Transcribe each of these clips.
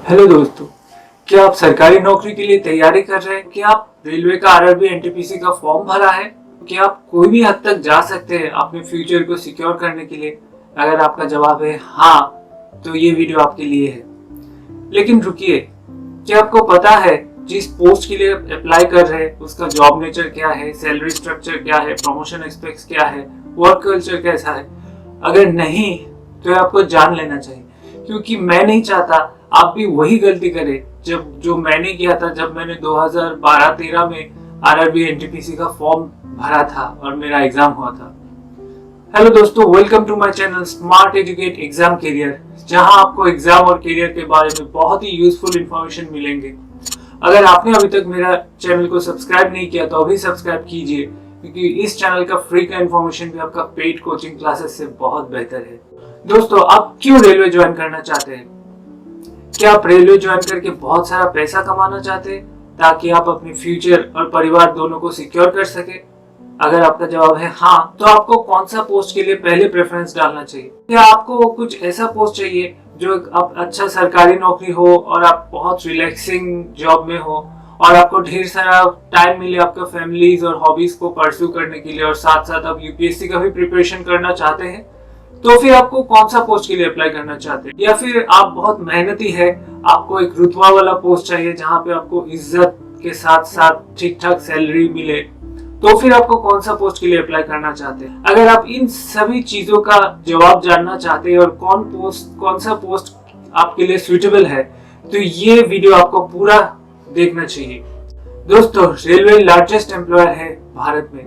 Hello दोस्तों, क्या आप सरकारी नौकरी के लिए तैयारी कर रहे हैं? क्या आप रेलवे का आरआरबी एनटीपीसी का फॉर्म भरा है? क्या आप कोई भी हद तक जा सकते हैं अपने फ्यूचर को सिक्योर करने के लिए? अगर आपका जवाब है हाँ, तो ये वीडियो आपके लिए है। लेकिन रुकिए, क्या आपको पता है जिस पोस्ट के लिए अप्लाई कर रहे हैं उसका जॉब नेचर क्या है, सैलरी स्ट्रक्चर क्या है, प्रमोशन एक्सपेक्ट्स क्या है, वर्क कल्चर कैसा है? अगर नहीं तो आपको जान लेना चाहिए, क्योंकि मैं नहीं चाहता आप भी वही गलती करें जो मैंने किया था जब मैंने 2012-13 में आरआरबी एनटीपीसी का फॉर्म भरा था और मेरा एग्जाम हुआ था। हेलो दोस्तों, welcome to my channel smart educate exam career, जहां आपको एग्जाम और करियर के बारे में बहुत ही यूजफुल इंफॉर्मेशन मिलेंगे। अगर आपने अभी तक मेरा चैनल को सब्सक्राइब नहीं किया तो अभी सब्सक्राइब कीजिए, क्योंकि इस चैनल का फ्री का इंफॉर्मेशन भी आपका पेड कोचिंग क्लासेस से बहुत बेहतर है। दोस्तों, आप क्यों रेलवे ज्वाइन करना चाहते हैं? क्या आप रेलवे ज्वाइन करके बहुत सारा पैसा कमाना चाहते हैं ताकि आप अपने फ्यूचर और परिवार दोनों को सिक्योर कर सके? अगर आपका जवाब है हाँ, तो आपको कौन सा पोस्ट के लिए पहले प्रेफरेंस डालना चाहिए? क्या आपको कुछ ऐसा पोस्ट चाहिए जो आप अच्छा सरकारी नौकरी हो और आप बहुत रिलैक्सिंग जॉब में हो और आपको ढेर सारा टाइम मिले आपका फैमिलीज और हॉबीज को परस्यू करने के लिए, और साथ साथ आप यूपीएससी का भी प्रिपरेशन करना चाहते हैं? तो फिर आपको कौन सा पोस्ट के लिए अप्लाई करना चाहते हैं? या फिर आप बहुत मेहनती है, आपको एक रुतबा वाला पोस्ट चाहिए जहां पे आपको इज्जत के साथ साथ ठीक ठाक सैलरी मिले, तो फिर आपको कौन सा पोस्ट के लिए अप्लाई करना चाहते हैं? अगर आप इन सभी चीजों का जवाब जानना चाहते हैं और कौन सा पोस्ट आपके लिए सुइटेबल है, तो ये वीडियो आपको पूरा देखना चाहिए। दोस्तों, रेलवे लार्जेस्ट एम्प्लॉयर है भारत में।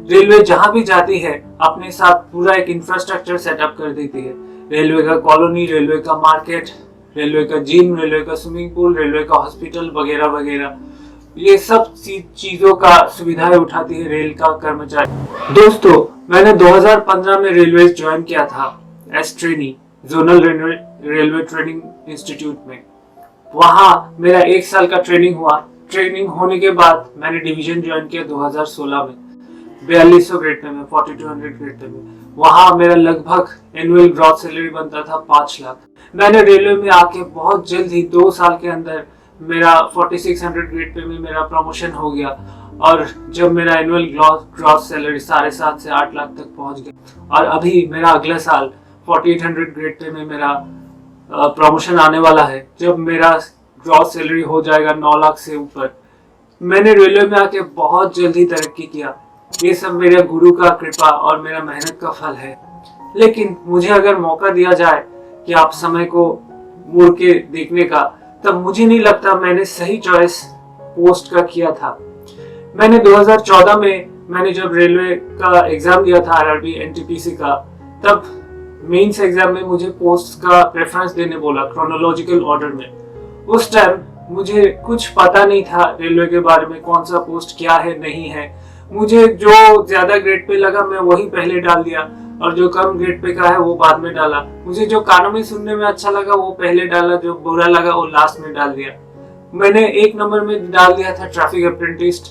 रेलवे जहां भी जाती है अपने साथ पूरा एक इंफ्रास्ट्रक्चर सेटअप कर देती है। रेलवे का कॉलोनी, रेलवे का मार्केट, रेलवे का जिम, रेलवे का स्विमिंग पूल, रेलवे का हॉस्पिटल वगैरह वगैरह, ये सब चीजों का सुविधाएं उठाती है रेल का कर्मचारी। दोस्तों, मैंने 2015 में रेलवे ज्वाइन किया था as trainee, zonal railway training institute में। वहां मेरा 1 साल का ट्रेनिंग हुआ। ट्रेनिंग होने के बाद मैंने डिवीजन ज्वाइन किया 2016 में 4200 ग्रेड पे में, 4200 ग्रेड पे में। वहां मेरा लगभग एनुअल ग्रॉस सैलरी बनता था 5 लाख। मैंने रेलवे में आके बहुत जल्द ही 2 साल के अंदर मेरा 4600 ग्रेड पे में मेरा प्रमोशन हो गया, और जब मेरा एनुअल ग्रॉस सैलरी 7.5 से 8 लाख तक पहुंच गया। और अभी मेरा अगला साल 4800 ग्रेड पे में मेरा प्रमोशन आने वाला है, जब मेरा ग्रॉस सैलरी हो जाएगा 9 लाख से ऊपर। मैंने रेलवे में आके बहुत जल्दी तरक्की किया। ये सब मेरे गुरु का कृपा और मेरा मेहनत का फल है। लेकिन मुझे अगर मौका दिया जाए कि आप समय को मुड़ के देखने का, तब मुझे नहीं लगता मैंने सही चॉइस पोस्ट का किया था। मैंने 2014 में मैंने जब रेलवे का एग्जाम दिया था आरआरबी एनटीपीसी का, तब मेंस एग्जाम में मुझे पोस्ट का प्रेफरेंस देने बोला क्रोनोलॉजिकल ऑर्डर में। उस टाइम मुझे कुछ पता नहीं था रेलवे के बारे में, कौन सा पोस्ट क्या है नहीं है। मुझे जो ज्यादा ग्रेड पे लगा मैं वही पहले डाल दिया, और जो कम ग्रेड पे का है वो बाद में डाला। मुझे जो कानों में सुनने में अच्छा लगा वो पहले डाला, जो बुरा लगा वो लास्ट में डाल दिया। मैंने 1 नंबर में डाल दिया था ट्रैफिक अप्रेंटिस,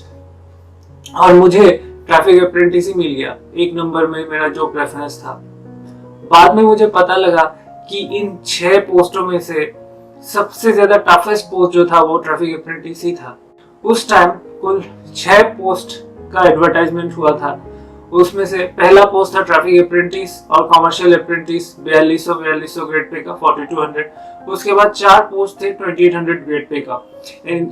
और मुझे ट्रैफिक अप्रेंटिस ही मिल गया 1 नंबर में मेरा जो प्रेफरेंस था। बाद में मुझे पता लगा कि इन 6 पोस्टों में से सबसे ज्यादा टफेस्ट पोस्ट जो था वो ट्रैफिक अप्रेंटिस ही था। उस टाइम कुल 6 पोस्ट का एडवर्टाइजमेंट हुआ था। उसमें से पहला पोस्ट था ट्रैफिक अप्रेंटिस और कमर्शियल अप्रेंटिस 4200 ग्रेड पे का 4200। उसके बाद 4 पोस्ट थे 2800 ग्रेड पे का,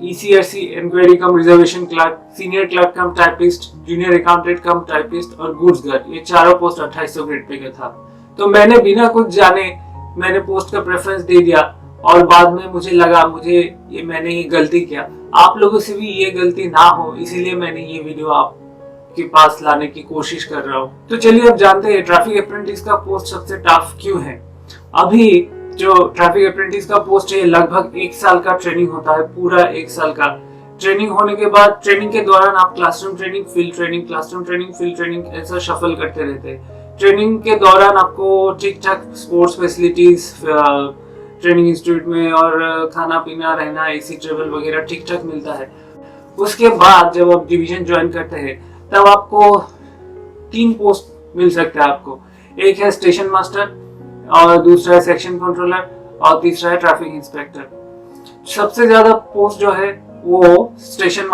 ECRC inquiry cum reservation clerk, senior clerk cum typist, junior accountant cum typist और गुड्स गर्ल। ये चारों पोस्ट 2800 ग्रेड पे का था। तो मैंने बिना कुछ जाने मैंने पोस्ट का प्रेफरेंस दे दिया, और बाद में मुझे लगा मैंने ये गलती किया। आप लोगों से भी ये गलती ना हो, इसीलिए मैंने ये वीडियो आपके पास लाने की कोशिश कर रहा हूँ। तो चलिए अब जानते हैं ट्रैफिक अप्रेंटिस का पोस्ट सबसे टफ क्यों है। अभी जो ट्रैफिक अप्रेंटिस का पोस्ट है लगभग 1 साल का ट्रेनिंग होता है, पूरा 1 साल का ट्रेनिंग होने के बाद ट्रेनिंग के दौरान आप classroom training, field training, classroom training, field training ऐसा शफल करते रहते हैं। ट्रेनिंग के दौरान आपको ठीक ठाक स्पोर्ट्स फैसिलिटीज ट्रेनिंग इंस्टीट्यूट में, और खाना पीना, रहना, एसी ट्रेवल वगैरह ठीक ठाक मिलता है। उसके बाद जब आप डिवीजन ज्वाइन करते हैं तब आपको 3 पोस्ट मिल सकता है आपको। एक है स्टेशन मास्टर, और दूसरा है सेक्शन कंट्रोलर, और तीसरा है ट्रैफिक इंस्पेक्टर। सबसे ज्यादा पोस्ट जो है वो स्टेशन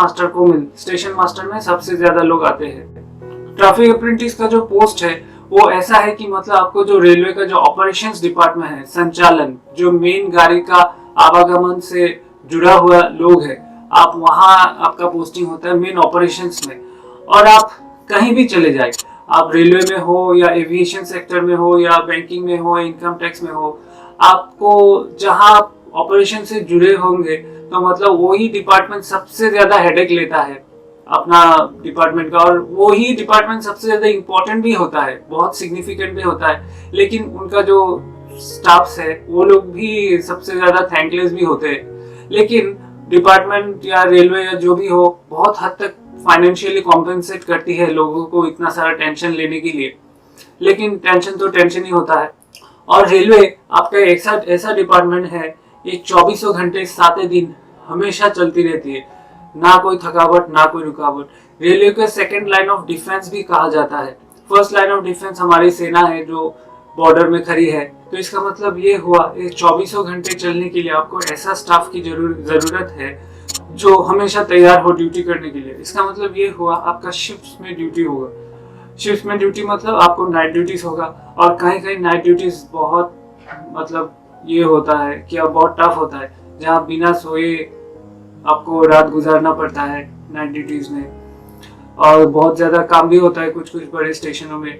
मास्टर में सबसे ज्यादा लोग आते हैं। ट्रैफिक अप्रेंटिस का जो पोस्ट है वो ऐसा है कि मतलब आपको जो रेलवे का जो ऑपरेशंस डिपार्टमेंट है, संचालन, जो मेन गाड़ी का आवागमन से जुड़ा हुआ लोग है, आप वहाँ आपका पोस्टिंग होता है मेन ऑपरेशंस में। और आप कहीं भी चले जाए, आप रेलवे में हो या एविएशन सेक्टर में हो या बैंकिंग में हो, इनकम टैक्स में हो, आपको जहाँ ऑपरेशन से जुड़े होंगे तो मतलब वही डिपार्टमेंट सबसे ज्यादा हेडेक लेता है अपना डिपार्टमेंट का, और वो ही डिपार्टमेंट सबसे ज्यादा इम्पोर्टेंट भी होता है, बहुत सिग्निफिकेंट भी होता है। लेकिन उनका जो स्टाफ्स है वो लोग भी सबसे ज्यादा थैंकलेस भी होते हैं। लेकिन डिपार्टमेंट या रेलवे या जो भी हो बहुत हद तक फाइनेंशियली कॉम्पेंसेट करती है लोगों को इतना सारा टेंशन लेने के लिए, लेकिन टेंशन तो टेंशन ही होता है। और रेलवे आपका एक ऐसा डिपार्टमेंट है, एक 24 घंटे 7 दिन हमेशा चलती रहती है, ना कोई थकावट ना कोई रुकावट। रेलवे को सेकंड लाइन ऑफ डिफेंस भी कहा जाता है। फर्स्ट लाइन ऑफ डिफेंस हमारी सेना है जो बॉर्डर में खड़ी है। तो इसका मतलब ये हुआ 24 घंटे चलने के लिए आपको ऐसा स्टाफ की जरूरत है जो हमेशा तैयार हो ड्यूटी करने के लिए। इसका मतलब ये हुआ आपका शिफ्ट में ड्यूटी होगा। शिफ्ट में ड्यूटी मतलब आपको नाइट ड्यूटीज होगा, और कहीं कहीं नाइट ड्यूटीज बहुत मतलब ये होता है कि अब बहुत टफ होता है, जहाँ बिना सोए आपको रात गुजारना पड़ता है नाइट ड्यूटीज में, और बहुत ज्यादा काम भी होता है कुछ कुछ बड़े स्टेशनों में।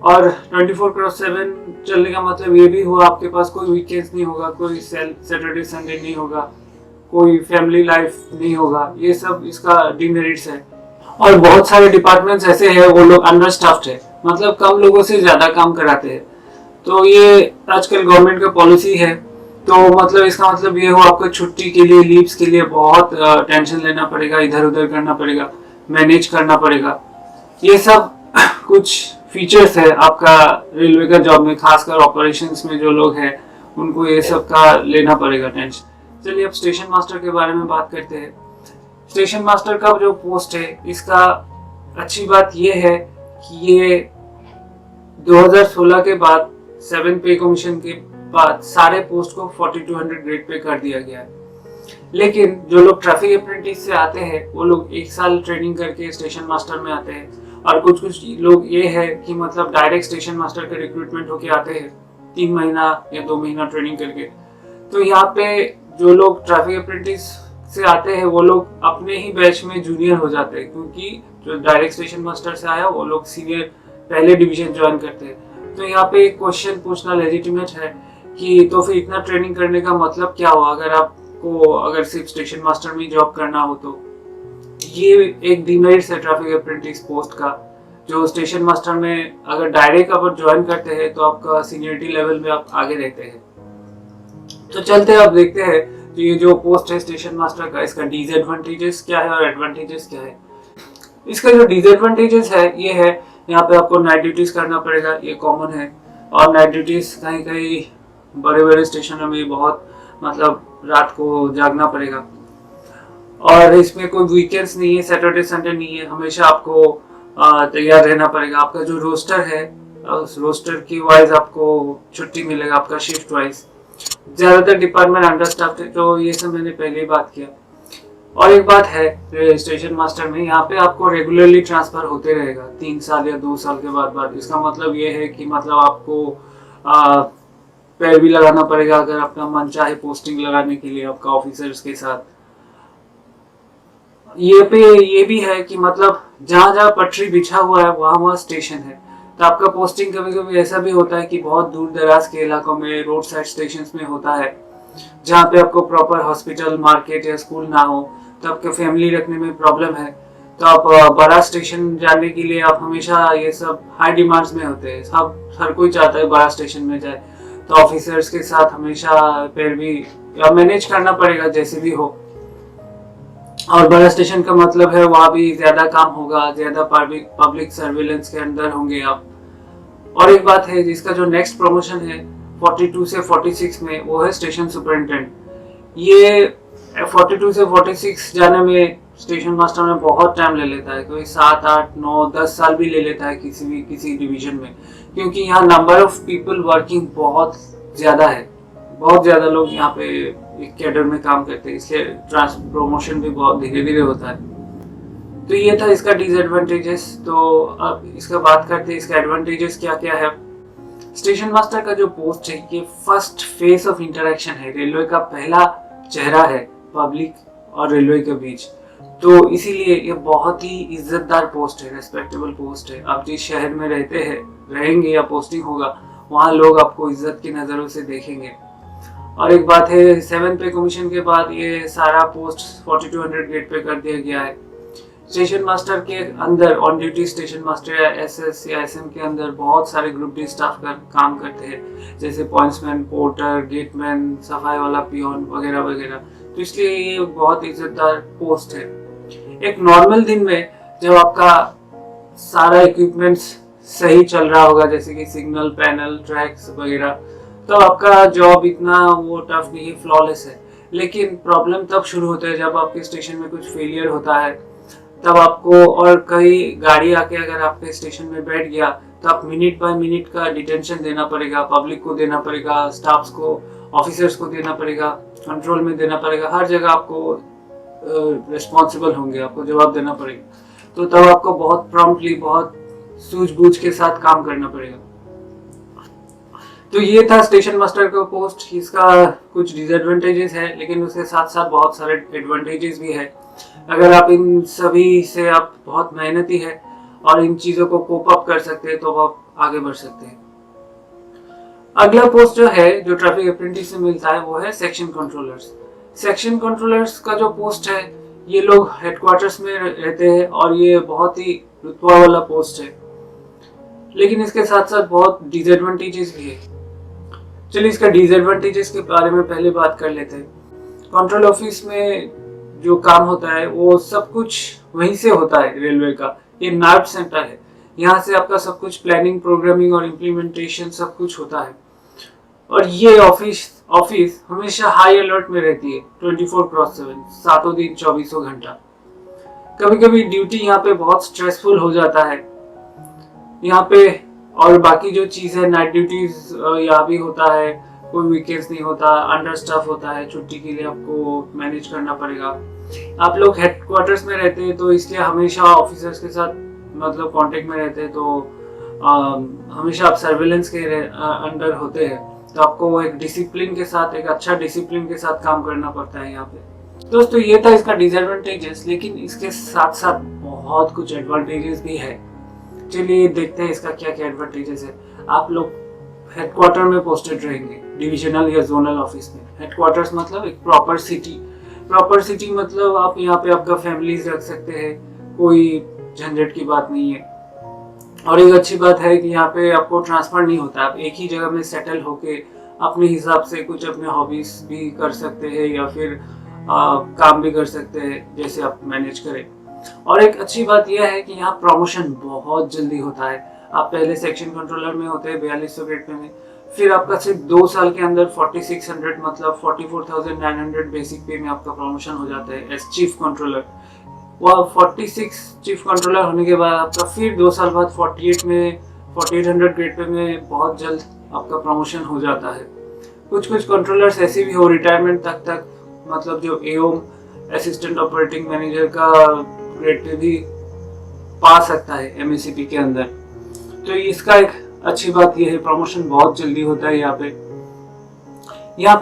और 24/7 चलने का मतलब ये भी हुआ आपके पास कोई वीकेंड्स नहीं होगा, कोई सैटरडे संडे नहीं होगा, कोई फैमिली लाइफ नहीं होगा। ये सब इसका डिमेरिट्स है। और बहुत सारे डिपार्टमेंट्स ऐसे हैं वो लोग अंडर स्टाफ्ड है, मतलब कम लोगों से ज्यादा काम कराते हैं। तो ये आजकल गवर्नमेंट का पॉलिसी है। तो मतलब इसका मतलब ये हो आपको छुट्टी के लिए, लीव्स के लिए बहुत टेंशन लेना पड़ेगा, इधर उधर करना पड़ेगा, मैनेज करना पड़ेगा। ये सब कुछ फीचर्स है आपका रेलवे का जॉब में, खासकर ऑपरेशंस में जो लोग हैं उनको ये सब का लेना पड़ेगा टेंशन। चलिए अब स्टेशन मास्टर के बारे में बात करते हैं। स्टेशन मास्टर का जो पोस्ट है, इसका अच्छी बात ये है कि ये 2016 के बाद 7 पे कमीशन के बाद सारे पोस्ट को 4200 ग्रेड पे कर दिया गया है। लेकिन जो लोग ट्रैफिक अप्रेंटिस से आते हैं वो लोग 1 साल ट्रेनिंग करके स्टेशन मास्टर में आते हैं, और कुछ लोग ये है कि मतलब डायरेक्ट स्टेशन मास्टर का रिक्रूटमेंट होके आते हैं 3 महीना या 2 महीना ट्रेनिंग करके। तो यहाँ पे जो लोग ट्रैफिक अप्रेंटिस से आते हैं वो लोग अपने ही बैच में जूनियर हो जाते हैं, क्योंकि जो डायरेक्ट स्टेशन मास्टर से आया वो लोग सीनियर पहले डिवीजन ज्वाइन करते हैं। तो यहाँ पे एक क्वेश्चन पूछना लेजिटिमेट है कि तो फिर इतना ट्रेनिंग करने का मतलब क्या हुआ अगर सिर्फ स्टेशन मास्टर में जॉब करना हो। तो ये एक डिमेरिट है ट्रैफिक अप्रेंटिस पोस्ट का, जो स्टेशन मास्टर में अगर डायरेक्ट आप ज्वाइन करते हैं तो आपका सीनियरिटी लेवल में आप आगे रहते हैं। तो चलते हैं अब देखते हैं तो ये जो पोस्ट है स्टेशन मास्टर का, इसका डिसएडवांटेजेस क्या है और एडवांटेजेस क्या है। इसका जो डिसएडवांटेजेस है ये है, यहाँ पे आपको नाइट ड्यूटीज करना पड़ेगा, ये कॉमन है। और नाइट ड्यूटीज कहीं कहीं बड़े बड़े स्टेशनों में बहुत मतलब रात को जागना पड़ेगा, और इसमें कोई वीकेंड्स नहीं है, सैटरडे संडे नहीं है, हमेशा आपको तैयार रहना पड़ेगा। आपका जो रोस्टर है उस रोस्टर की वाइज आपको छुट्टी मिलेगा, आपका शिफ्ट वाइज। ज्यादातर डिपार्टमेंट अंडर स्टाफ है, तो ये सब मैंने पहले ही बात किया। और एक बात है स्टेशन मास्टर में, यहाँ पे आपको रेगुलरली ट्रांसफर होते रहेगा 3 साल या 2 साल के बाद। इसका मतलब ये है कि मतलब आपको पैर भी लगाना पड़ेगा अगर अपना मन चाहे पोस्टिंग लगाने के लिए आपका ऑफिसर्स के साथ। ये भी है कि मतलब जहाँ जहाँ पटरी बिछा हुआ है वहाँ स्टेशन है। तो आपका पोस्टिंग कभी कभी ऐसा भी होता है कि बहुत दूर दराज के इलाकों में, रोड साइड स्टेशन में होता है, जहाँ पे आपको प्रॉपर हॉस्पिटल, मार्केट या स्कूल ना हो, तो आपके फैमिली रखने में प्रॉब्लम है। तो आप बड़ा स्टेशन जाने के लिए आप हमेशा ये सब हाई डिमांड्स में होते हैं, हर कोई चाहता है बड़ा स्टेशन में जाए। तो ऑफिसर्स के साथ हमेशा पैर भी मैनेज करना पड़ेगा जैसे भी हो। और बड़ा स्टेशन का मतलब है वहाँ भी ज्यादा काम होगा, ज्यादा पब्लिक सर्विलेंस के अंदर होंगे आप। और एक बात है जिसका जो नेक्स्ट प्रमोशन है 42 से 46 में, वो है स्टेशन सुपरिटेंडेंट। ये 42 से 46 जाने में स्टेशन मास्टर में बहुत टाइम ले लेता है, कोई 7, 8, 9, 10 साल भी ले लेता है किसी डिवीजन में, क्योंकि यहाँ नंबर ऑफ पीपल वर्किंग बहुत ज्यादा है, बहुत ज़्यादा लोग यहाँ पे एक कैडर में काम करते हैं, इसलिए प्रमोशन भी बहुत धीरे धीरे होता है। तो ये था इसका डिसएडवांटेजेस। तो अब इसका बात करते हैं इसका एडवांटेजेस क्या क्या है। स्टेशन मास्टर का जो पोस्ट है ये फर्स्ट फेस ऑफ इंटरेक्शन है, रेलवे का पहला चेहरा है पब्लिक और रेलवे के बीच। तो इसीलिए ये बहुत ही इज्जतदार पोस्ट है, रेस्पेक्टेबल पोस्ट है। आप जिस शहर में रहेंगे या पोस्टिंग होगा, वहाँ लोग आपको इज्जत की नज़रों से देखेंगे। और एक बात है, 7 पे कमीशन के बाद ये सारा पोस्ट 4200 ग्रेड पे कर दिया गया है। स्टेशन मास्टर के अंदर ऑन ड्यूटी स्टेशन मास्टर या एसएस या एसएम के अंदर बहुत सारे ग्रुप डी स्टाफ का काम करते हैं, जैसे पॉइंट्समैन, पोर्टर, गेटमैन, सफाई वाला, पियोन वगैरह वगैरह। तो इसलिए ये बहुत इज्जतदार पोस्ट है। एक नॉर्मल दिन में जब आपका सारा इक्विपमेंट्स सही चल रहा होगा, जैसे कि सिग्नल, पैनल, ट्रैक्स वगैरह, तो आपका जॉब इतना वो टफ नहीं है, फ्लॉलेस है। लेकिन प्रॉब्लम तब शुरू होता है जब आपके स्टेशन में कुछ फेलियर होता है, तब आपको, और कई गाड़ी आके अगर आपके स्टेशन में बैठ गया तो आप मिनट बाय मिनट का डिटेंशन देना पड़ेगा, पब्लिक को देना पड़ेगा, स्टाफ्स को, ऑफिसर्स को देना पड़ेगा, कंट्रोल में देना पड़ेगा, हर जगह आपको रिस्पॉन्सिबल होंगे, आपको जवाब देना पड़ेगा। तो तब आपको बहुत प्रॉम्प्टली, बहुत सूझबूझ के साथ काम करना पड़ेगा। तो ये था स्टेशन मास्टर का पोस्ट। इसका कुछ डिसएडवांटेजेस है, लेकिन उसके साथ साथ बहुत सारे एडवांटेजेस भी है। अगर आप इन सभी से आप बहुत मेहनती है और इन चीजों को कोप अप कर सकते हैं, तो आप आगे बढ़ सकते हैं। अगला पोस्ट जो है, जो ट्रैफिक अप्रेंटिस से मिलता है, वो है सेक्शन कंट्रोलर्स। सेक्शन कंट्रोलर्स का जो पोस्ट है, ये लोग हेडक्वार्टर्स में रहते हैं और ये बहुत ही रुतबा वाला पोस्ट है, लेकिन इसके साथ साथ बहुत डिसएडवांटेजेस भी है। चलिए इसका डिसएडवांटेजेस के बारे में पहले बात कर लेते हैं। कंट्रोल ऑफिस में जो काम होता है वो सब कुछ वहीं से होता है, रेलवे का ये नर्व सेंटर है। यहाँ से आपका सब कुछ प्लानिंग, प्रोग्रामिंग और इम्प्लीमेंटेशन सब कुछ होता है। और ये ऑफिस हमेशा हाई अलर्ट में रहती है, 24/7, सातों दिन 24 घंटा। कभी कभी ड्यूटी यहाँ पे बहुत स्ट्रेसफुल हो जाता है यहाँ पे। और बाकी जो चीज़ है, नाइट ड्यूटीज यहाँ भी होता है, कोई वीकेंड्स नहीं होता, अंडर स्टाफ होता है, छुट्टी के लिए आपको मैनेज करना पड़ेगा। आप लोग हेडक्वार्टर्स में रहते हैं, तो इसलिए हमेशा ऑफिसर्स के साथ मतलब कांटेक्ट में रहते हैं, तो हमेशा आप सर्वेलेंस के अंडर होते हैं। तो आपको एक डिसिप्लिन के साथ, एक अच्छा डिसिप्लिन के साथ काम करना पड़ता है यहाँ पे। दोस्तों ये था इसका डिसएडवांटेजेस, लेकिन इसके साथ साथ बहुत कुछ एडवांटेजेस भी है। चलिए देखते हैं इसका क्या क्या एडवांटेजेस है। आप लोग हेडक्वार्टर में पोस्टेड रहेंगे, डिविजनल या जोनल ऑफिस में। हेडक्वार्टर्स मतलब एक प्रॉपर सिटी मतलब आप यहाँ पे आपका फैमिलीज रख सकते हैं, कोई झंझट की बात नहीं है। और एक अच्छी बात है कि यहाँ पे आपको ट्रांसफर नहीं होता, आप एक ही जगह में सेटल होके अपने हिसाब से कुछ अपने हॉबीज भी कर सकते हैं या फिर काम भी कर सकते हैं, जैसे आप मैनेज करें। और एक अच्छी बात यह है कि यहाँ प्रमोशन बहुत जल्दी होता है। आप पहले सेक्शन कंट्रोलर में होते हैं 4200 ग्रेड पे में, फिर आपका सिर्फ 2 साल के अंदर 4600 मतलब 44,900 बेसिक पे में आपका प्रमोशन हो जाता है एज चीफ कंट्रोलर। वह 46 चीफ कंट्रोलर होने के बाद आपका फिर 2 साल बाद 4800 ग्रेड पे में बहुत जल्द आपका प्रमोशन हो जाता है। कुछ कंट्रोलर्स ऐसे भी हो रिटायरमेंट तक मतलब जो एओम असिस्टेंट ऑपरेटिंग मैनेजर का ग्रेड पे भी पा सकता है एमएससीपी के अंदर। तो इसका एक अच्छी बात यह है, प्रमोशन बहुत जल्दी होता है यहाँ पे।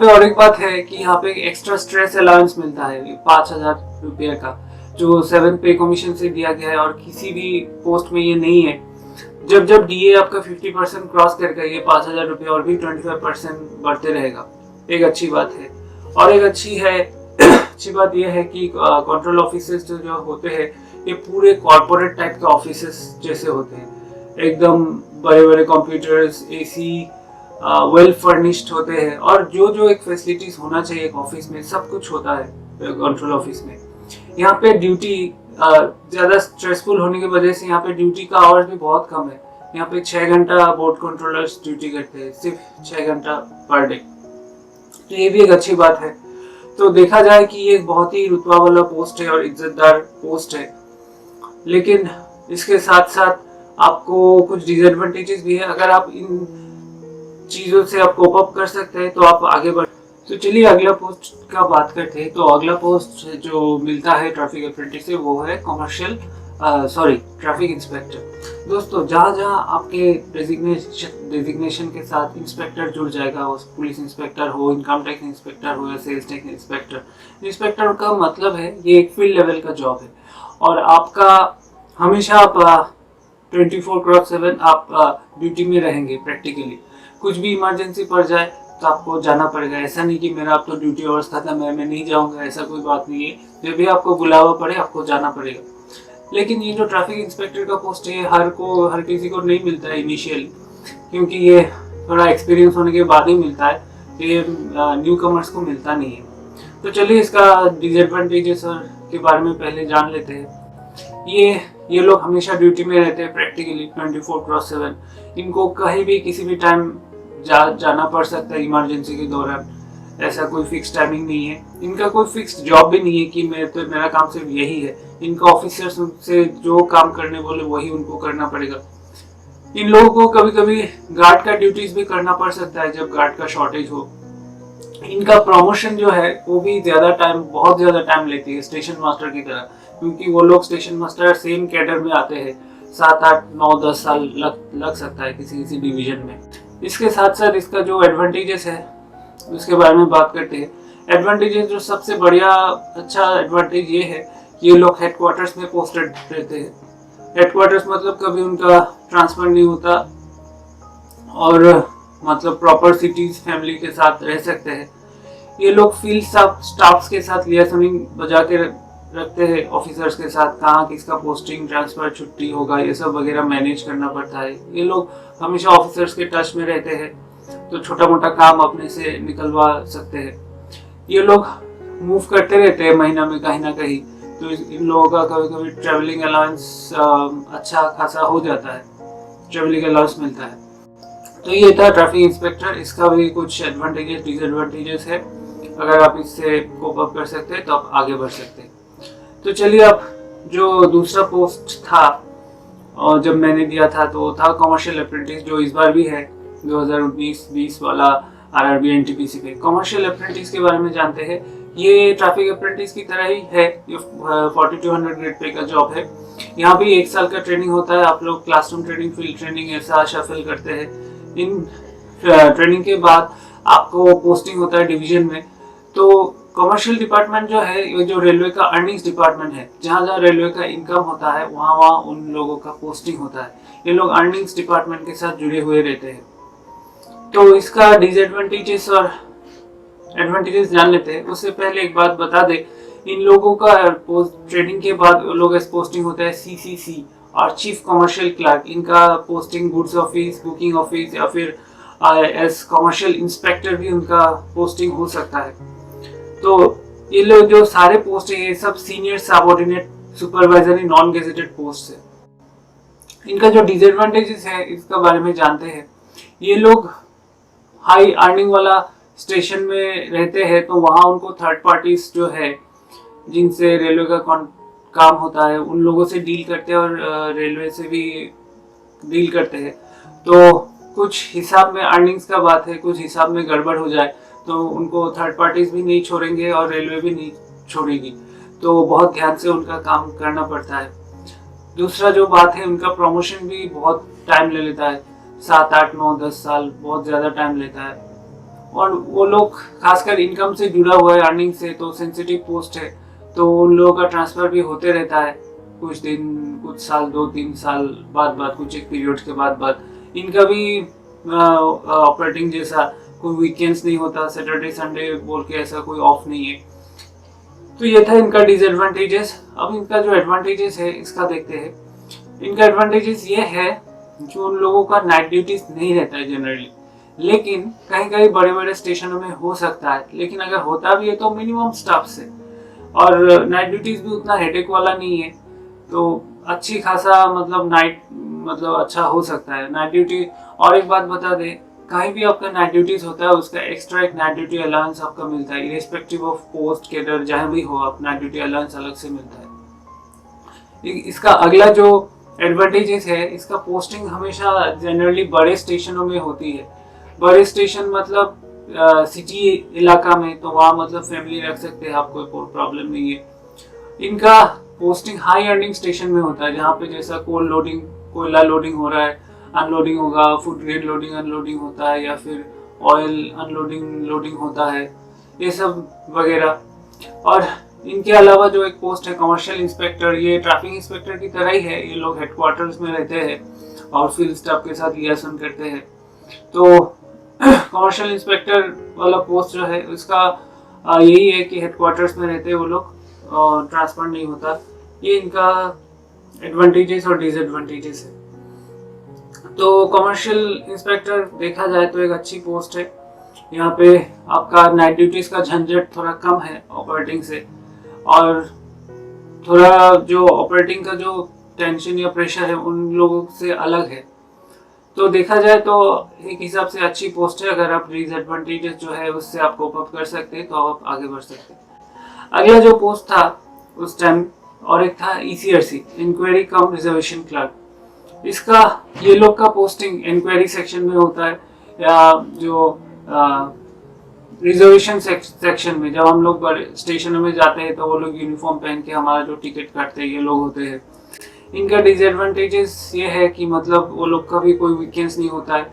और एक बात है कि यहाँ पे एक्स्ट्रा स्ट्रेस अलाउंस मिलता है 5,000 रुपये का, जो 7 पे कमीशन से दिया गया है और किसी भी पोस्ट में ये नहीं है। जब डीए आपका 50% क्रॉस करके ये 5,000 रुपये और भी 25% बढ़ते रहेगा, एक अच्छी बात है। और एक अच्छी बात यह है कि कंट्रोल ऑफिसेस जो होते हैं ये पूरे कॉर्पोरेट टाइप के ऑफिसेस जैसे होते हैं, एकदम बड़े बड़े कंप्यूटर्स, एसी, वेल फर्निश्ड होते हैं। और जो एक फैसिलिटीज होना चाहिए एक ऑफिस में, सब कुछ होता है कंट्रोल ऑफिस में। यहाँ पे ड्यूटी ज़्यादा स्ट्रेसफुल होने की वजह से यहाँ पे ड्यूटी का आवर्स भी बहुत कम है। यहाँ पे 6 घंटा बोर्ड कंट्रोलर्स ड्यूटी करते हैं, सिर्फ 6 घंटा पर डे। तो ये भी एक अच्छी बात है। तो देखा जाए कि ये बहुत ही रुतबा वाला पोस्ट है और इज्जतदार पोस्ट है, लेकिन इसके साथ साथ आपको कुछ डिसएडवांटेजेस भी है। अगर आप इन चीज़ों से आप कोप अप कर सकते हैं तो आप आगे बढ़ तो चलिए अगला पोस्ट का बात करते हैं। तो अगला पोस्ट जो मिलता है ट्रैफिक अप्रेंटिस से वो है ट्रैफिक इंस्पेक्टर। दोस्तों जहाँ जहाँ आपके डेजिग्नेशन के साथ इंस्पेक्टर जुड़ जाएगा, उस पुलिस इंस्पेक्टर हो, इनकम टैक्स इंस्पेक्टर हो या सेल्स टैक्स इंस्पेक्टर का मतलब है ये एक फील्ड लेवल का जॉब है और आपका हमेशा आप 24/7 आप ड्यूटी में रहेंगे। प्रैक्टिकली कुछ भी इमरजेंसी पड़ जाए तो आपको जाना पड़ेगा। ऐसा नहीं कि मेरा अब तो ड्यूटी आवर्स खत्म है, मैं नहीं जाऊंगा, ऐसा कोई बात नहीं है। जब भी आपको बुलावा पड़े आपको जाना पड़ेगा। लेकिन ये जो ट्रैफिक इंस्पेक्टर का पोस्ट है हर किसी को नहीं मिलता है इनिशियली, क्योंकि ये थोड़ा एक्सपीरियंस होने के बाद ही मिलता है। ये न्यू कमर्स को मिलता नहीं है। तो चलिए इसका डिसएडवांटेजेस के बारे में पहले जान लेते हैं। ये लोग हमेशा ड्यूटी में रहते हैं प्रैक्टिकली 24/7। इनको कहीं भी किसी भी टाइम जाना पड़ सकता है इमरजेंसी के दौरान। ऐसा कोई फिक्स टाइमिंग नहीं है। इनका कोई फिक्स जॉब भी नहीं है कि मेरा काम सिर्फ यही है। इनका ऑफिसर्स से जो काम करने बोले वही उनको करना पड़ेगा। इन लोगों को कभी कभी गार्ड का ड्यूटीज भी करना पड़ सकता है जब गार्ड का शॉर्टेज हो। इनका प्रमोशन जो है वो भी बहुत ज्यादा टाइम लेती है स्टेशन मास्टर की तरह, क्योंकि वो लोग स्टेशन मास्टर सेम कैडर में आते हैं। 7, 8, 9, 10 साल लग सकता है किसी डिवीजन में। इसके साथ साथ इसका जो एडवांटेजेस है उसके बारे में बात करते हैं। एडवांटेजेस जो सबसे बढ़िया अच्छा एडवांटेज ये है, ये लोग हेडक्वार्टर्स में पोस्टेड रहते हैं। हेडक्वार्टर्स मतलब कभी उनका ट्रांसफर नहीं होता और मतलब प्रॉपर सिटीज फैमिली के साथ रह सकते हैं। ये लोग फील्ड स्टाफ्स के साथ लियासनिंग बजा के रखते हैं, ऑफिसर्स के साथ कहाँ किसका पोस्टिंग, ट्रांसफर, छुट्टी होगा, ये सब वगैरह मैनेज करना पड़ता है। ये लोग हमेशा ऑफिसर्स के टच में रहते हैं, तो छोटा मोटा काम अपने से निकलवा सकते हैं। ये लोग मूव करते रहते हैं महीना में कहीं ना कहीं, तो इन लोगों का कभी कभी ट्रेवलिंग अलाउंस अच्छा खासा हो जाता है, ट्रेवलिंग अलाउंस मिलता है। तो ये था ट्रैफिक इंस्पेक्टर। इसका भी कुछ एडवांटेजेस डिसएडवांटेजेस है। अगर आप इससे कोप अप कर सकते हैं तो आप आगे बढ़ सकते हैं। तो चलिए अब जो दूसरा पोस्ट था और जब मैंने दिया था तो था कमर्शियल अप्रेंटिस, जो इस बार भी है 2019-20 वाला आरआरबी एनटीपीसी पे। कमर्शियल अप्रेंटिस के बारे में जानते हैं। ये ट्रैफिक अप्रेंटिस की तरह ही है। ये 4200 ग्रेड पे का जॉब है। यहाँ भी 1 साल का ट्रेनिंग होता है। आप लोग क्लासरूम ट्रेनिंग, फील्ड ट्रेनिंग ऐसा शफल करते हैं। इन ट्रेनिंग के बाद आपको पोस्टिंग होता है डिवीजन में। तो कमर्शियल डिपार्टमेंट जो है, ये जो रेलवे का अर्निंग्स डिपार्टमेंट है, जहाँ जहाँ रेलवे का इनकम होता है वहाँ उन लोगों का पोस्टिंग होता है। ये लोग अर्निंग्स डिपार्टमेंट के साथ जुड़े हुए रहते हैं। तो इसका डिसएडवांटेजेस और एडवांटेजेस जान लेते हैं। उससे पहले एक बात बता दे, इन लोगों का ट्रेनिंग के बाद लोग पोस्टिंग होता है सीसीसी और चीफ कमर्शियल क्लर्क। इनका posting goods office, booking office या फिर एज कमर्शियल इंस्पेक्टर भी उनका पोस्टिंग हो सकता है। तो ये लोग जो सारे पोस्ट है ये सब senior subordinate supervisory non gazetted post है। इनका जो डिसएडवांटेजेस है इसका बारे में जानते हैं। ये लोग हाई अर्निंग वाला स्टेशन में रहते हैं, तो वहाँ उनको थर्ड पार्टीज जो है जिनसे रेलवे का काम होता है उन लोगों से डील करते हैं और रेलवे से भी डील करते हैं। तो कुछ हिसाब में अर्निंग्स का बात है, कुछ हिसाब में गड़बड़ हो जाए तो उनको थर्ड पार्टीज भी नहीं छोड़ेंगे और रेलवे भी नहीं छोड़ेगी। तो बहुत ध्यान से उनका काम करना पड़ता है। दूसरा जो बात है, उनका प्रमोशन भी बहुत टाइम ले लेता है। 7, 8, 9, 10 साल बहुत ज़्यादा टाइम लेता है। और वो लोग खासकर इनकम से जुड़ा हुआ है, अर्निंग से, तो सेंसिटिव पोस्ट है, तो उन लोगों का ट्रांसफ़र भी होते रहता है कुछ दिन, कुछ साल, 2-3 साल बाद, कुछ एक पीरियड के बाद। इनका भी ऑपरेटिंग जैसा कोई वीकेंड्स नहीं होता, सैटरडे संडे बोल के ऐसा कोई ऑफ नहीं है। तो ये था इनका डिसएडवांटेजेस। अब इनका जो एडवांटेजेस है इसका देखते हैं। इनका एडवांटेजेस ये है कि उन लोगों का नाइट ड्यूटीज नहीं रहता है जनरली, लेकिन कहीं कहीं बड़े बड़े स्टेशनों में हो सकता है। लेकिन अगर होता भी है तो मिनिमम स्टाफ से, और नाइट ड्यूटीज भी उतना हेडेक वाला नहीं है, तो अच्छी खासा मतलब अच्छा हो सकता है नाइट ड्यूटी। और एक बात बता दे, कहीं भी आपका नाइट ड्यूटीज होता है उसका एक्स्ट्रा एक नाइट ड्यूटी अलाउंस आपका मिलता है, इरेस्पेक्टिव ऑफ पोस्ट कैडर, जहाँ भी हो आप नाइट ड्यूटी अलाउंस अलग से मिलता है। इसका अगला जो एडवांटेजेस है, इसका पोस्टिंग हमेशा जनरली बड़े स्टेशनों में होती है। बड़े स्टेशन मतलब सिटी इलाका में, तो वहाँ मतलब फैमिली रख सकते हैं, आपको कोई प्रॉब्लम नहीं है। इनका पोस्टिंग हाई अर्निंग स्टेशन में होता है, जहाँ पे जैसा कोयला लोडिंग हो रहा है, अनलोडिंग होगा, फूड ग्रेड लोडिंग अनलोडिंग होता है, या फिर ऑयल अनलोडिंग लोडिंग होता है, ये सब वगैरह। और इनके अलावा जो एक पोस्ट है कमर्शियल इंस्पेक्टर, ये ट्रैफिक इंस्पेक्टर की तरह ही है। ये लोग हेडक्वार्टर्स में रहते हैं और फील्ड स्टाफ के साथ लियासन करते हैं। तो कमर्शियल इंस्पेक्टर वाला पोस्ट जो है उसका यही है कि हेडक्वार्टर्स में रहते हैं वो लोग और ट्रांसफर नहीं होता। ये इनका एडवांटेजेस और डिसएडवांटेजेस है। तो कमर्शियल इंस्पेक्टर देखा जाए तो एक अच्छी पोस्ट है। यहाँ पे आपका नाइट ड्यूटीज का झंझट थोड़ा कम है ऑपरेटिंग से, और थोड़ा जो ऑपरेटिंग का जो टेंशन या प्रेशर है उन लोगों से अलग है। तो देखा जाए तो एक हिसाब से अच्छी पोस्ट है। अगर आप डिसएडवांटेजेस जो है उससे आप कोप अप कर सकते हैं तो आप आगे बढ़ सकते हैं। अगला जो पोस्ट था उस टाइम और एक था ECRC, inquiry cum reservation clerk. इसका ये लोग का पोस्टिंग इंक्वायरी सेक्शन में होता है, या जो रिजर्वेशन सेक्शन में। जब हम लोग बड़े स्टेशनों में जाते हैं तो वो लोग यूनिफॉर्म पहन के हमारा जो टिकट काटते हैं ये लोग होते हैं। इनका डिसएडवांटेजेस ये है कि मतलब वो लोग का भी कोई वीकेंड्स नहीं होता है,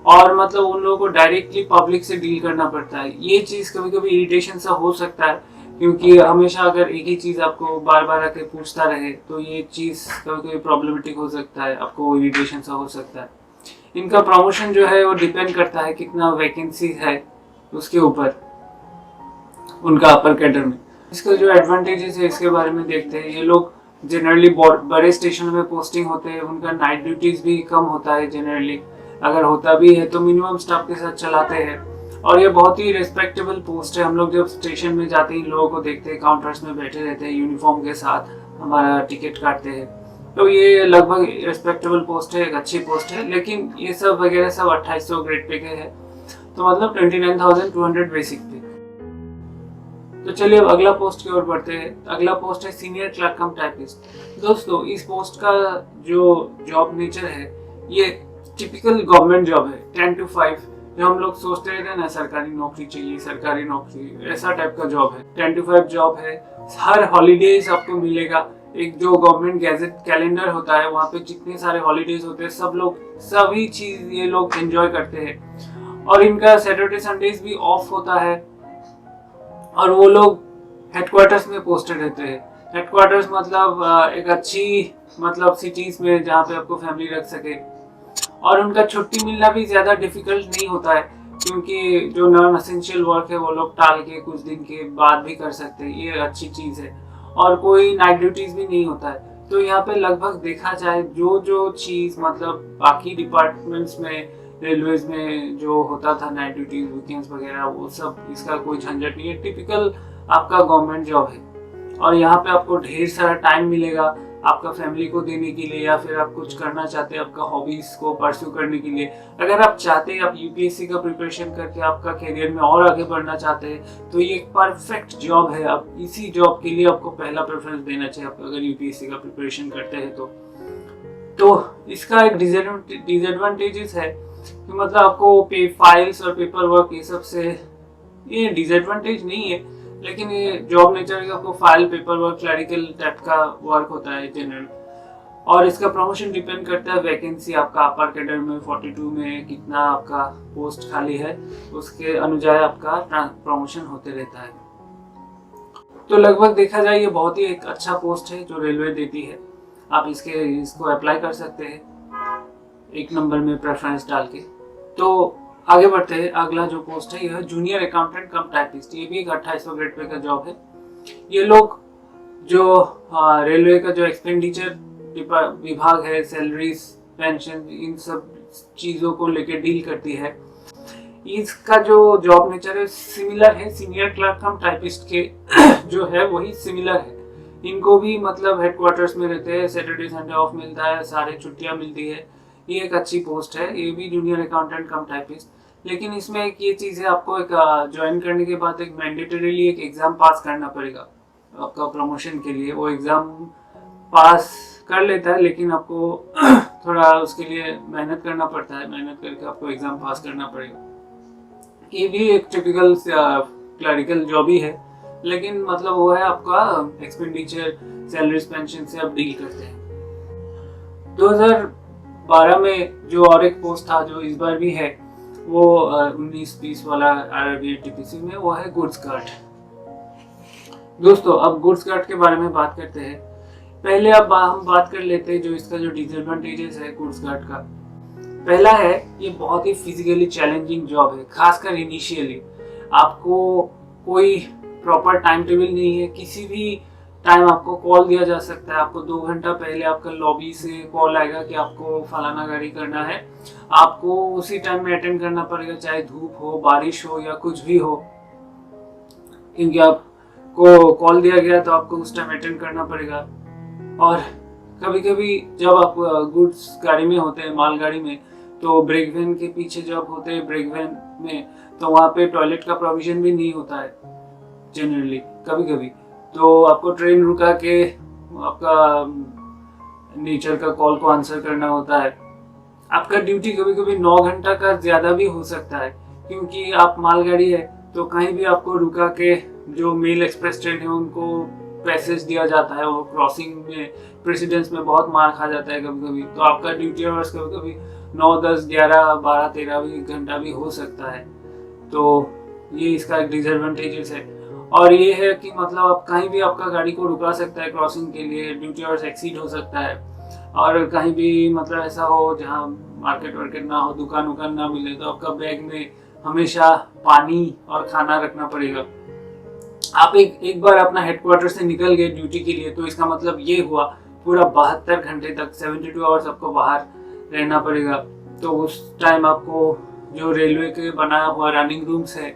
और मतलब उन लोगों को डायरेक्टली पब्लिक से डील करना पड़ता है। ये चीज़ कभी कभी इरिटेशन सा हो सकता है, क्योंकि हमेशा अगर एक ही चीज़ आपको बार बार आके पूछता रहे तो ये चीज़ कभी कभी प्रॉब्लमेटिक हो सकता है, आपको इरिटेशन सा हो सकता है। इनका प्रमोशन जो है वो डिपेंड करता है कितना वैकेंसी है उसके ऊपर उनका अपर कैडर में। इसका जो एडवांटेजेस है इसके बारे में देखते हैं। ये लोग जनरली बड़े स्टेशन में पोस्टिंग होते हैं, उनका नाइट ड्यूटीज भी कम होता है जनरली, अगर होता भी है तो मिनिमम स्टाफ के साथ चलाते हैं। और ये बहुत ही रिस्पेक्टेबल पोस्ट है। हम लोग जब स्टेशन में जाते ही लोगों को देखते हैं, काउंटर्स में बैठे रहते हैं यूनिफॉर्म के साथ, हमारा टिकट काटते हैं। तो ये लगभग रिस्पेक्टेबल पोस्ट है, एक अच्छी पोस्ट है। लेकिन ये सब वगैरह सब 2800 ग्रेड पे के है, तो मतलब 29,200 बेसिक पे। तो चलिए अब अगला पोस्ट की ओर बढ़ते हैं। अगला पोस्ट है सीनियर क्लर्क कम टाइपिस्ट। दोस्तों इस पोस्ट का जो जॉब नेचर है ये टिपिकल गवर्नमेंट जॉब है, 10 to 5। जो हम लोग सोचते रहते हैं ना सरकारी नौकरी चाहिए, सरकारी नौकरी, ऐसा टाइप का जॉब है। 10 to 5 जॉब है। हर हॉलीडेज आपको मिलेगा। एक जो गवर्नमेंट गैजेट कैलेंडर होता है वहाँ पे जितने सारे हॉलीडेज होते हैं सभी चीज ये लोग एंजॉय करते हैं। और इनका सैटरडे संडेज भी ऑफ होता है। और वो लोग हेडक्वार्टर्स में पोस्टेड रहते हैं। हेडक्वार्टर्स मतलब एक अच्छी मतलब सिटीज में जहाँ पे आपको फैमिली रख सके। और उनका छुट्टी मिलना भी ज्यादा डिफिकल्ट नहीं होता है, क्योंकि जो नॉन एसेंशियल वर्क है वो लोग टाल के कुछ दिन के बाद भी कर सकते हैं। ये अच्छी चीज है। और कोई नाइट ड्यूटीज भी नहीं होता है। तो यहाँ पे लगभग देखा जाए जो चीज मतलब बाकी डिपार्टमेंट्स में, रेलवेज में जो होता था नाइट ड्यूटीज, वीकेंड्स वगैरह, वो सब इसका कोई झंझट नहीं है। टिपिकल आपका गवर्नमेंट जॉब है। और यहाँ पे आपको ढेर सारा टाइम मिलेगा आपका फैमिली को देने के लिए, या फिर आप कुछ करना चाहते हैं आपका हॉबीज को परस्यू करने के लिए। अगर आप चाहते हैं आप यूपीएससी का प्रिपरेशन करके आपका करियर में और आगे बढ़ना चाहते हैं तो ये एक परफेक्ट जॉब है। आप इसी जॉब के लिए आपको पहला प्रेफरेंस देना चाहिए आप अगर यूपीएससी का प्रिपरेशन करते हैं तो इसका एक डिसएडवांटेजेस है कि मतलब आपको फाइल्स और पेपर वर्क ये सब से, ये डिसएडवांटेज नहीं है, लेकिन ये जॉब नेचर है, आपको file paper work clerical type का वर्क होता है जनरल। और इसका प्रमोशन डिपेंड करता है वैकेंसी आपका अपर कैडर में 42 में कितना आपका पोस्ट खाली है, उसके अनुसार आपका प्रमोशन होते रहता है। तो लगभग देखा जाए ये बहुत ही एक अच्छा पोस्ट है जो रेलवे देती है। आप इसको अप्लाई कर सकते हैं 1 नंबर में प्रेफरेंस डाल के। तो आगे बढ़ते हैं। अगला जो पोस्ट है यह जूनियर अकाउंटेंट कम टाइपिस्ट। ये भी एक 2800 ग्रेड पे का जॉब है। ये लोग जो रेलवे का जो एक्सपेंडिचर विभाग है, सैलरीज, पेंशन, इन सब चीज़ों को लेके डील करती है। इसका जो जॉब नेचर है सिमिलर है सीनियर क्लर्क कम टाइपिस्ट के जो है वही सिमिलर है। इनको भी मतलब हेडक्वार्टर्स में रहते हैं, सैटरडे संडे ऑफ मिलता है, सारे छुट्टियां मिलती है। ये एक अच्छी पोस्ट है। ये भी जूनियर अकाउंटेंट कम टाइपिस्ट। लेकिन इसमें एक ये चीज़ है, आपको एक ज्वाइन करने के बाद एक मैंडेटरीली एक एग्ज़ाम पास करना पड़ेगा आपका प्रमोशन के लिए। वो एग्ज़ाम पास कर लेता है, लेकिन आपको थोड़ा उसके लिए मेहनत करना पड़ता है। मेहनत करके आपको एग्ज़ाम पास करना पड़ेगा। ये भी एक टिपिकल क्लरिकल जॉब ही है, लेकिन मतलब वो है आपका एक्सपेंडिचर सैलरीज पेंशन से आप डील करते हैं। 2012 में जो और एक पोस्ट था जो इस बार भी है, वो 19-20 वाला आरआरबी एनटीपीसी में, वो है गुड्स गार्ड। दोस्तों अब गुड्स गार्ड के बारे में बात करते हैं। पहले अब हम बात कर लेते हैं जो इसका जो डिसएडवांटेजेस है गुड्स गार्ड का। पहला है, ये बहुत ही फिजिकली चैलेंजिंग जॉब है, खासकर इनिशियली। आपको कोई प्रॉपर टाइम टेबल नहीं है, किसी भी टाइम आपको कॉल दिया जा सकता है। आपको 2 घंटा पहले आपका लॉबी से कॉल आएगा कि आपको फलाना गाड़ी करना है, आपको उसी टाइम में अटेंड करना पड़ेगा, चाहे धूप हो, बारिश हो या कुछ भी हो, क्योंकि आपको कॉल दिया गया तो आपको उस टाइम अटेंड करना पड़ेगा। और कभी कभी जब आप गुड्स गाड़ी में होते हैं, मालगाड़ी में, तो ब्रेक वैन के पीछे जब होते हैं ब्रेक वैन में, तो वहाँ पे टॉयलेट का प्रोविजन भी नहीं होता है जनरली। कभी कभी तो आपको ट्रेन रुका के आपका नेचर का कॉल को आंसर करना होता है। आपका ड्यूटी कभी कभी 9 घंटा का ज़्यादा भी हो सकता है, क्योंकि आप मालगाड़ी है तो कहीं भी आपको रुका के जो मेल एक्सप्रेस ट्रेन है उनको पैसेज दिया जाता है, वो क्रॉसिंग में प्रेसिडेंस में बहुत मार खा जाता है कभी कभी। तो आपका ड्यूटी आवर्स कभी कभी 9, 10, 11, 12, 13 भी घंटा भी हो सकता है। तो ये इसका एक डिसएडवांटेजेस है। और ये है कि मतलब आप कहीं भी आपका गाड़ी को रुका सकता है क्रॉसिंग के लिए, ड्यूटी आवर्स एक्सीड हो सकता है। और कहीं भी मतलब ऐसा हो जहाँ मार्केट वार्केट ना हो, दुकान उकान ना मिले, तो आपका बैग में हमेशा पानी और खाना रखना पड़ेगा। आप एक बार अपना हेडक्वार्टर से निकल गए ड्यूटी के लिए, तो इसका मतलब ये हुआ पूरा 72 घंटे तक 72 आवर्स आपको बाहर रहना पड़ेगा। तो उस टाइम आपको जो रेलवे के बनाया हुआ रनिंग रूम्स है,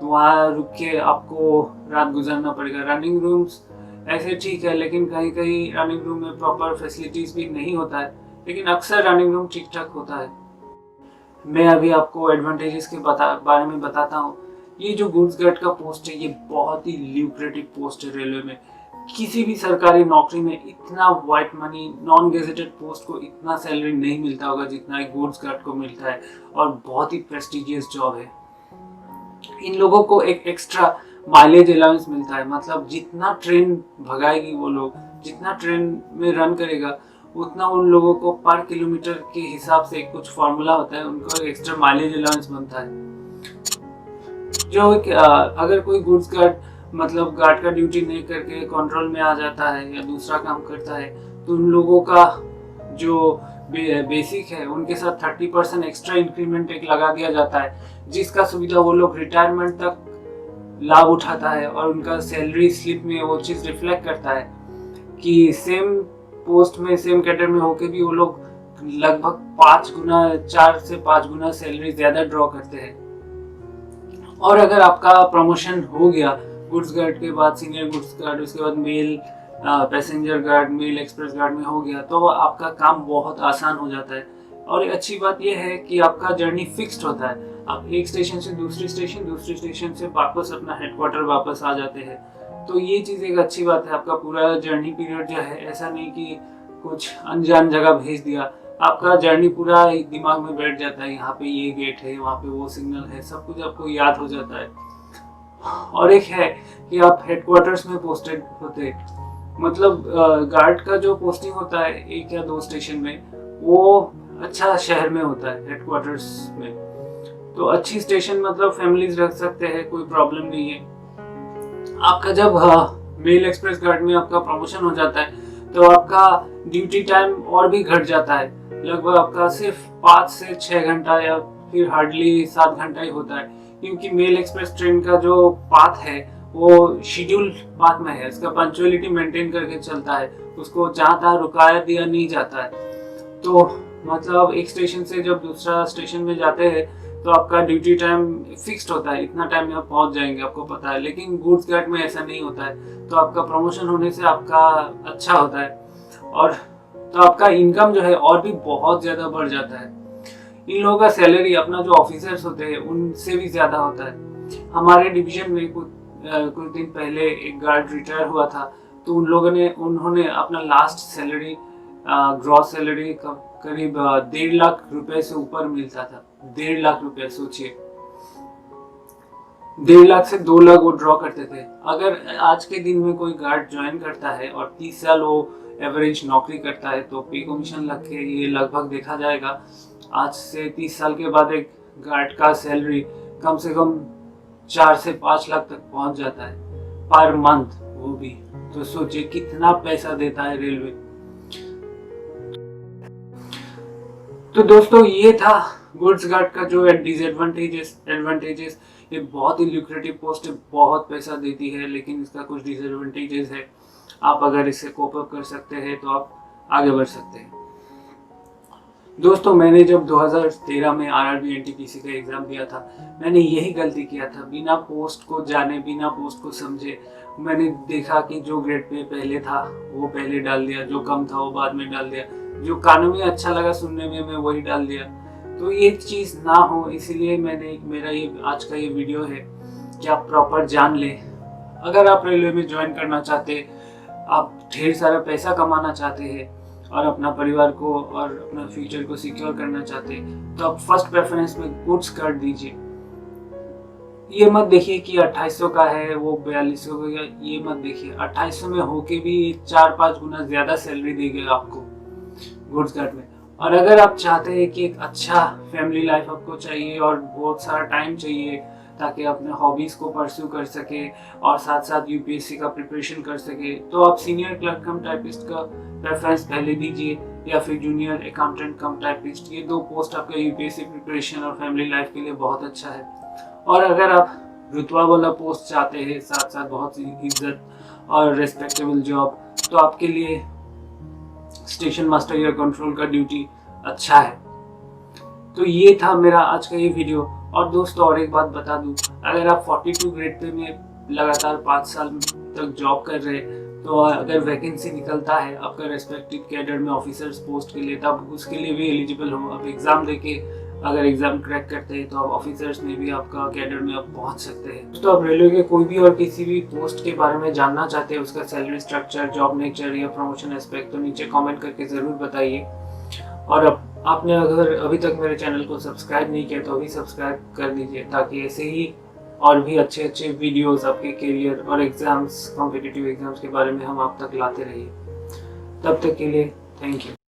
तो वहाँ रुक के आपको रात गुजारना पड़ेगा। रनिंग रूम्स ऐसे ठीक है, लेकिन कहीं कहीं रनिंग रूम में प्रॉपर फैसिलिटीज भी नहीं होता है, लेकिन अक्सर रनिंग रूम ठीक ठाक होता है। मैं अभी आपको एडवांटेजेस के बारे में बताता हूँ। ये जो गुड्स गार्ड का पोस्ट है, ये बहुत ही ल्यूक्रेटिव पोस्ट है रेलवे में। किसी भी सरकारी नौकरी में इतना white money, non gazetted post को इतना सैलरी नहीं मिलता होगा जितना एक गुड्स गार्ड को मिलता है, और बहुत ही प्रेस्टिजियस जॉब है। इन लोगों को एक एक्स्ट्रा माइलेज अलाउंस मिलता है, मतलब जितना ट्रेन भगाएगी वो लोग, जितना ट्रेन में रन करेगा, उतना उन लोगों को पर किलोमीटर के हिसाब से कुछ फॉर्मूला होता है, उनको एक्स्ट्रा माइलेज अलाउंस बनता है। जो अगर कोई गुड्स गार्ड मतलब गार्ड का ड्यूटी नहीं करके कंट्रोल में आ जाता है या दूसरा काम करता है, तो उन लोगों का जो बेसिक है उनके साथ 30% एक्स्ट्रा इंक्रीमेंट एक लगा दिया जाता है, जिसका सुविधा वो लोग रिटायरमेंट तक लाभ उठाता है। और उनका सैलरी स्लिप में वो चीज़ रिफ्लेक्ट करता है कि सेम पोस्ट में, सेम कैडर में होके भी वो लोग लगभग 4 से 5 गुना सैलरी ज़्यादा ड्रॉ करते हैं। और अगर आपका प्रमोशन हो गया गुड्स गार्ड के बाद, सीनियर गुड्स गार्ड, उसके बाद mail passenger guard, mail express guard में हो गया, तो आपका काम बहुत आसान हो जाता है। और एक अच्छी बात यह है कि आपका जर्नी फिक्स्ड होता है। आप एक स्टेशन से दूसरी स्टेशन से वापस अपना हेडक्वार्टर वापस आ जाते हैं। तो ये चीज़ एक अच्छी बात है। आपका पूरा जर्नी पीरियड जो है, ऐसा नहीं कि कुछ अनजान जगह भेज दिया, आपका जर्नी पूरा एक दिमाग में बैठ जाता है। यहाँ पे ये गेट है, वहाँ पे वो सिग्नल है, सब कुछ आपको याद हो जाता है। और एक है कि आप हेडक्वार्टर्स में पोस्टेड होते, मतलब गार्ड का जो पोस्टिंग होता है 1 या 2 स्टेशन में, वो अच्छा शहर में होता है हेडक्वार्टर्स में। तो अच्छी स्टेशन मतलब फैमिलीज रख सकते हैं, कोई प्रॉब्लम नहीं है। आपका जब मेल एक्सप्रेस गार्ड में आपका प्रमोशन हो जाता है, तो आपका ड्यूटी टाइम और भी घट जाता है। लगभग आपका सिर्फ 5 से 6 घंटा या फिर हार्डली 7 घंटा ही होता है, क्योंकि मेल एक्सप्रेस ट्रेन का जो पाथ है वो शेड्यूल पाथ में है। इसका पंक्चुअलिटी मेंटेन करके चलता है, उसको जहाँ तहाँ रुकाया दिया नहीं जाता है। तो मतलब एक स्टेशन से जब दूसरा स्टेशन में जाते हैं, तो आपका ड्यूटी टाइम फिक्स्ड होता है, इतना टाइम में आप पहुंच जाएंगे, आपको पता है। लेकिन गुड्स गार्ड में ऐसा नहीं होता है। तो आपका प्रमोशन होने से आपका अच्छा होता है, और तो आपका इनकम जो है और भी बहुत ज़्यादा बढ़ जाता है। इन लोगों का सैलरी अपना जो ऑफिसर्स होते हैं उनसे भी ज़्यादा होता है। हमारे डिवीजन में कुछ दिन पहले एक गार्ड रिटायर हुआ था, तो उन्होंने अपना लास्ट सैलरी, ग्रॉस सैलरी करीब 1.5 लाख रुपए से ऊपर मिलता था। 1.5 लाख रुपए, सोचिए। 1.5 लाख से 2 लाख वो ड्रॉ करते थे। अगर आज के दिन में कोई गार्ड ज्वाइन करता है और 30 साल वो एवरेज नौकरी करता है तो पे कमीशन लग के ये लगभग देखा जाएगा आज से 30 साल के बाद एक गार्ड का सैलरी कम से कम 4 से 5 लाख तक पहुंच जाता है पर मंथ, वो भी। तो सोचिए कितना पैसा देता है रेलवे। तो दोस्तों ये था गुड्स गार्ड का जो एडवांटेजेस। ये बहुत ही ल्यूक्रेटिव पोस्ट है, बहुत पैसा देती है, लेकिन इसका कुछ डिसएडवांटेजेस है। आप अगर इससे कोप अप कर सकते हैं तो आप आगे बढ़ सकते हैं। दोस्तों मैंने जब 2013 में आरआरबी एनटीपीसी का एग्जाम दिया था, मैंने यही गलती किया था। बिना पोस्ट को जाने, बिना पोस्ट को समझे मैंने देखा कि जो ग्रेड पे पहले था वो पहले डाल दिया, जो कम था वो बाद में डाल दिया, जो कानों में अच्छा लगा सुनने में मैं वही डाल दिया। तो ये चीज़ ना हो, इसीलिए मेरा ये आज का ये वीडियो है कि आप प्रॉपर जान लें। अगर आप रेलवे में ज्वाइन करना चाहते, आप ढेर सारा पैसा कमाना चाहते हैं और अपना परिवार को और अपना फ्यूचर को सिक्योर करना चाहते हैं, तो आप फर्स्ट प्रेफरेंस में गुड्स कर दीजिए। ये मत देखिए कि 2800 का है वो 4200 का, ये मत देखिए। 2800 में होके भी 4-5 गुना ज्यादा सैलरी देगी आपको गुड्स गार्ड में। और अगर आप चाहते हैं कि एक अच्छा फैमिली लाइफ आपको चाहिए और बहुत सारा टाइम चाहिए ताकि अपने हॉबीज को परस्यू कर सके और साथ साथ यूपीएससी का प्रिपरेशन कर सके, तो आप सीनियर क्लर्क कम टाइपिस्ट का प्रेफरेंस पहले दीजिए या फिर जूनियर अकाउंटेंट कम टाइपिस्ट। ये 2 पोस्ट आपका यूपीएससी प्रिपरेशन और फैमिली लाइफ के लिए बहुत अच्छा है। और अगर आप रुतबा वाला पोस्ट चाहते हैं, साथ साथ बहुत सी इज्जत और रेस्पेक्टेबल जॉब, तो आपके लिए स्टेशन मास्टर या कंट्रोल का ड्यूटी अच्छा है। तो ये था मेरा आज का ये वीडियो। और दोस्तों और एक बात बता दूं, अगर आप 42 ग्रेड पे में लगातार 5 साल तक जॉब कर रहे हैं, तो अगर वैकेंसी निकलता है आपका रेस्पेक्टिव कैडर में ऑफिसर्स पोस्ट के लिए, तब उसके लिए भी एलिजिबल हो। आप एग्जाम देके अगर एग्जाम क्रैक करते हैं तो आप ऑफिसर्स में भी आपका कैडर में आप पहुंच सकते हैं। तो आप रेलवे के कोई भी और किसी भी पोस्ट के बारे में जानना चाहते हैं, उसका सैलरी स्ट्रक्चर, जॉब नेचर या प्रमोशन एस्पेक्ट, तो नीचे कमेंट करके ज़रूर बताइए। और आपने अगर अभी तक मेरे चैनल को सब्सक्राइब नहीं किया तो अभी सब्सक्राइब कर दीजिए, ताकि ऐसे ही और भी अच्छे अच्छे वीडियोस आपके करियर और एग्जाम्स, कॉम्पिटिटिव एग्जाम्स के बारे में हम आप तक लाते रहिए। तब तक के लिए थैंक यू।